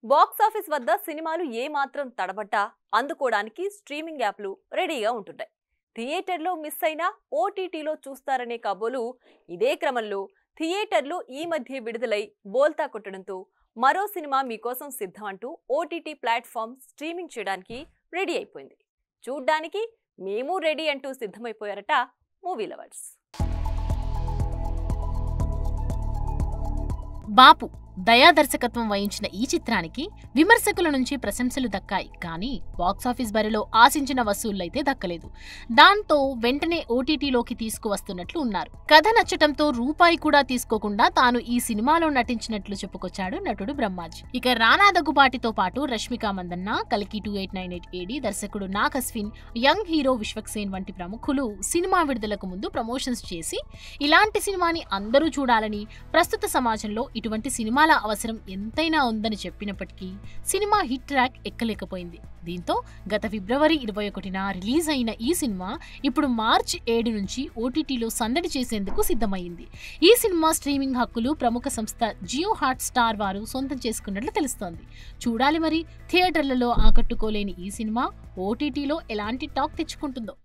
Box office వద్ద సినిమాలు ఏమాత్రం తడబట్టా అందుకోవడానికి స్ట్రీమింగ్ యాప్లు రెడీగా ఉంటున్నాయి. థియేటర్లో మిస్ అయినా ఓటీటీలో చూస్తారనే కబోలు. ఇదే క్రమంలో థియేటర్లు ఈ మధ్య విడుదలై బోల్తా కొట్టడంతో మరో సినిమా మీకోసం సిద్ధం అంటూ ఓటీటీ ప్లాట్ఫామ్ స్ట్రీమింగ్ చేయడానికి రెడీ అయిపోయింది. చూడ్డానికి మేము రెడీ అంటూ సిద్ధమైపోయారట మూవీ లవర్స్. బాపు దయా దర్శకత్వం వహించిన ఈ చిత్రానికి విమర్శకుల నుంచి ప్రశంసలు దక్కాయి. కానీ బాక్సాఫీస్ బరిలో ఆశించిన వసూళ్లైతే దక్కలేదు. దాంతో వెంటనే ఓటీటీలోకి తీసుకువస్తున్నట్లు ఉన్నారు. కథ నచ్చటంతో రూపాయి కూడా తీసుకోకుండా తాను ఈ సినిమాలో నటించినట్లు చెప్పుకొచ్చాడు నటుడు బ్రహ్మాజీ. ఇక రానా దగ్గుబాటితో పాటు రష్మిక మందన్న, కల్కి 2898 ఏడి, దర్శకుడు నాగ్ అశ్విన్, యంగ్ హీరో విశ్వక్సేన్ వంటి ప్రముఖులు సినిమా విడుదలకు ముందు ప్రమోషన్స్ చేసి ఇలాంటి సినిమాని అందరూ చూడాలని, ప్రస్తుత సమాజంలో ఇటువంటి సినిమా అవసరం ఎంతైనా ఉందని చెప్పినప్పటికీ సినిమా హిట్ ట్రాక్ ఎక్కలేకపోయింది. దీంతో గత ఫిబ్రవరి 21న రిలీజ్ అయిన ఈ సినిమా ఇప్పుడు మార్చి 7 నుంచి ఓటీటీలో సందడి చేసేందుకు సిద్ధమైంది. ఈ సినిమా స్ట్రీమింగ్ హక్కులు ప్రముఖ సంస్థ జియో హాట్ స్టార్ వారు సొంతం చేసుకున్నట్లు తెలుస్తోంది. చూడాలి మరి థియేటర్లలో ఆకట్టుకోలేని ఈ సినిమా ఓటీటీలో ఎలాంటి talk తెచ్చుకుంటుందో.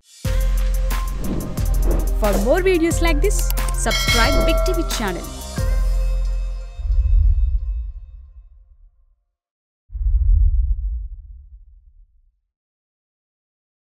For more videos like this, subscribe Big TV channel.